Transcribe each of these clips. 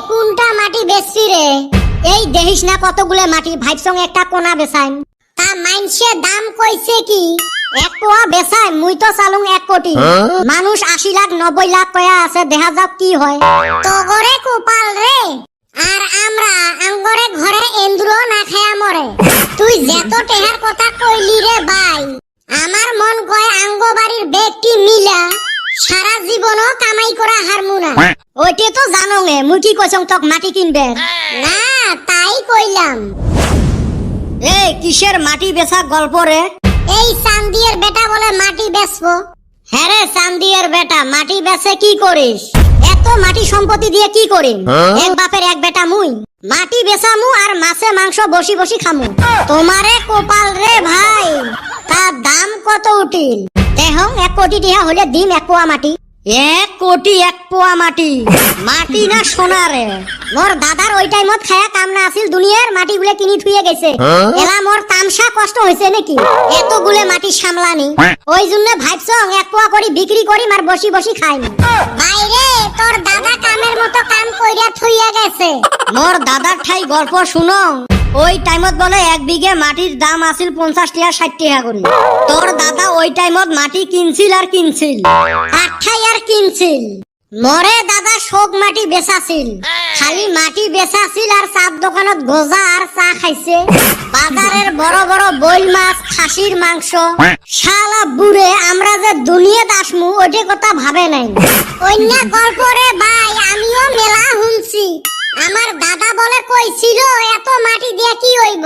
কোনটা মাটি বেচছি রে? এই দেখিস না কতগুলো মাটি ভাইবসং একটা কোনা বেচাইম। তা মাইনসে দাম কইছে কি? 1 পোয়া বেচাই মুই তো চালুং 1 কোটি। মানুষ 80 লাখ 90 লাখ কয়া আছে, দেখা যাক কি হয়। তগরে কোপাল রে, আর আমরা আঙ্গরে ঘরে এন্দ্র না খায়া মরে। তুই যেত টেহার কথা কইলি রে ভাই, আমার মন কয় আঙ্গ বাড়ির ব্যক্তি মিলা সারা জীবনও কামাই করা হারমু না। ওইটা তো জানো গে, মুই কি কইছং তক মাটি কিনবে না, তাই কইলাম। এই কিসের মাটি বেচা গল্প রে? এই চান্দিয়ের বেটা বলে মাটি বেচবো। হ্যাঁ রে চান্দিয়ের বেটা, মাটি বেচে কি করিস? এত মাটি সম্পত্তি দিয়ে কি করিম? এক বাপের এক বেটা মুই, মাটি বেচামু আর মাছে মাংস বসি বসি খামু। তোমারে কোপাল রে ভাই, তার দাম কত উঠিল? দেহং 1 কোটি টিহা হলে দিম 1 পোয়া মাটি। 1 কোটি 1 পোয়া মাটি? মাটি না সোনা রে? মোর দাদার ওই টাইমত খায়া কাম না আছিল, দুনিয়ার মাটি গুলো কিনি থুয়ে গেছে। এলা মোর তামসা কষ্ট হইছে নাকি এতগুলো মাটি সামলানি? ওই জন্য ভাবছং 1 পোয়া করে বিক্রি করি আর বসি বসি খাইম। বাইরে তোর দাদা কামের মতো কাম কইরা থুইয়া গেছে। মোর দাদার ঠাই গল্প শুনো। ওই টাইমত বলে 1 বিঘে মাটির দাম আছিল 50 টাকা 60 টাকা করে। তোর দাদা ওই টাইমত মাটি কিনছিল আর কিনছিল, কাঠাই আর কিনছিল। মরে দাদা শোক মাটি বেচাছিল, খালি মাটি বেচাছিল আর চাপ দোকানত গজা আর চা খাইছে। বাজারের বড় বড় বইল মাছ, খাসির মাংস। শালা বুড়ে আমরা যে দুনিয়াতে আসমু ওইটা কথা ভাবে নাই। অন্য গল্প রে ভাই, আমিও মেলা শুনছি। আমার দাদা বলে কইছিল এত মাটি দিয়া কি হইব?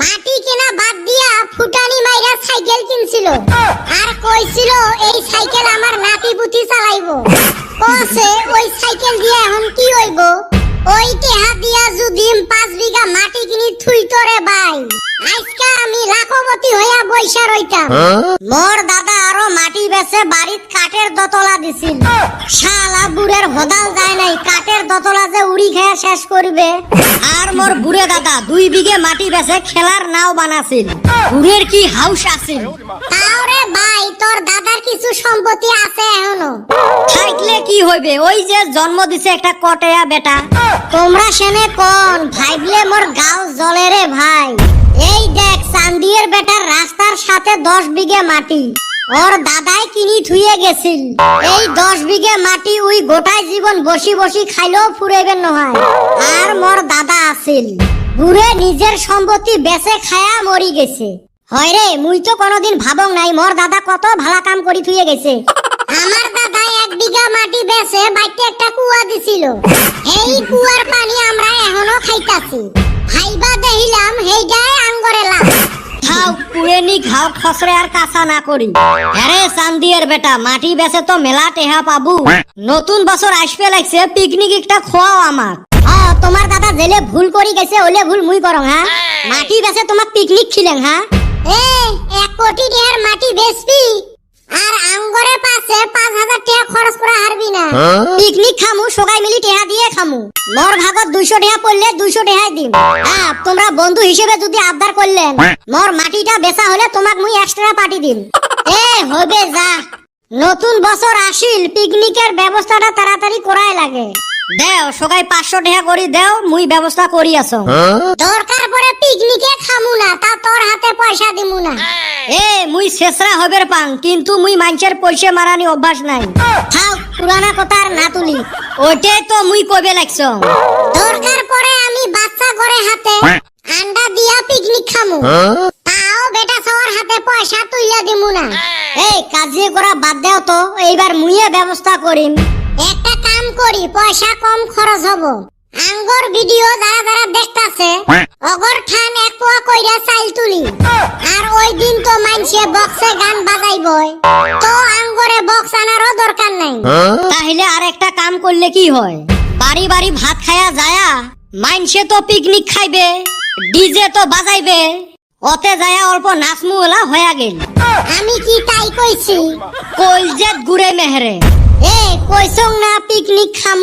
মাটি কেনা বাদ দিয়া ফুটানি মাইরা সাইকেল কিনছিল, আর কইছিল এই সাইকেল আমার নাতি পুতি চালাইবো। কইছে ওই সাইকেল দিয়া এখন কি হইব? ওই টেহা দিয়া যদি 5 বিঘা মাটি কিনি থুই তোরে ভাই, আজকে আমি লাখপতি হইয়া বইসা রইতাম। মোর দাদা আরো মাটি বেচে বাড়িত কাঠের দতলা দিছিল। শালা বুড়ের হদাল যায় নাই, কাঠের দতলা যে উড়ি খেয়ে শেষ করবে। আর মোর বুড়ে দাদা 2 বিঘে মাটি বেচে খেলার নাও বানাছিল। বুড়ের কি হাউস আছিল। তাওরে ভাই তোর দাদার কিছু সম্পত্তি আছে এখনো। থাকলে কি হইবে, ওই যে জন্ম দিছে একটা কটেয়া বেটা। তোমরা সেনে কোন ভাইবলে মোর গাও জ্বলে রে ভাই। এই দেখ চান্দিয়ের বেটার রাস্তার সাথে 10 বিঘে মাটি ওর দাদাই কিনি থুয়ে গেছিল। এই 10 বিঘে মাটি উই গোটাই জীবন বসি বসি খাইলেও ফুরাইবেন নহয়। আর মোর দাদা আছিল বুড়ে নিজের সম্পত্তি বেচে খায়া মরি গেছে। হয় রে, মুই তো কোনোদিন ভাবং নাই মোর দাদা কত ভালা কাম করি থুয়ে গেছে। আমার দাদা 1 বিঘা মাটি বেচে বাইতে একটা কুয়া দিছিল। এই কুয়ার পানি আমরা এখনো খাইতাছি। ভাইবা দেখিলাম হেইটাই আঙ্গরে লাভ। খাও পুরেনি ঘাও খসরে আর কাঁচা না করি। আরে চান্দিয়ের বেটা, মাটি বেচে তো মেলা টেহা পাবু। নতুন বছর আসবে লাগছে, পিকনিক একটা খোয়াও আমাক। তোমার দাদা জেলে ভুল করি গেছে, ওলে ভুল মুই করং। হ্যাঁ, মাটি বেচে তোমাক পিকনিক খিলেন। হ্যাঁ, 1 কোটি টাকার মাটি বেচবি আর আঙ্গরে পাশে 5000 টাকা খরচ করা হারবি না। পিকনিক খামু সবাই মিলি টাকা দিয়ে খামু। মোর ভাগত 200 টাকা পড়লে 200 টাকাই দিম। তোমরা বন্ধু হিসেবে যদি আবদার করলেন, মোর মাটিটা বেচা হলে তোমাক মুই এক্সট্রা পার্টি দিম। হবে যা, নতুন বছর আসিল, পিকনিকের ব্যবস্থাটা তাড়াতাড়ি করাই লাগে। দেও সবাই 500 টাকা করি দেও, মুই ব্যবস্থা করি আছো। দরকার পড়ে পিকনিকে খামু না, তা তোর হাতে পয়সা দিমু না। মুই শেষরা হবের পাং, কিন্তু মুই মানুষের পয়সা মারানি অভ্যাস নাই। থাক পুরানা কথা আর না তুলি, ওইটাই তো মুই কইবে লাগছো। দরকার পড়ে আমি বাচ্চা করে হাতে আন্ডা দিয়া পিকনিক খামু, তাও বেটা সবার হাতে পয়সা তুইলা দিমু না। কাজে করা বাদ দেও তো, এইবার মুইয়ে ব্যবস্থা করিম। একটা কাম করি, পয়সা কম খরচ হবো। আঙ্গর ভিডিও যারা যারা দেখতাছে অগর ঠান 1 পোয়া কইরা চাইল তুলি। আর ওই দিন তো মাইনসে বক্সে গান বাজাইবই, তো আঙ্গরে বক্স আনারও দরকার নাই। তাহলে আর একটা কাম করলে কি হয়, বাড়ি বাড়ি ভাত খায়া যায়া মাইনসে তো পিকনিক খাইবে, ডিজে তো বাজাইবে, ওতে যায়া অল্প নাচমু ওলা হয়ে গেল। আমি কি তাই কইছি? কইজেত গুড়ে মেহরে কইছং না পিকনিক খাম।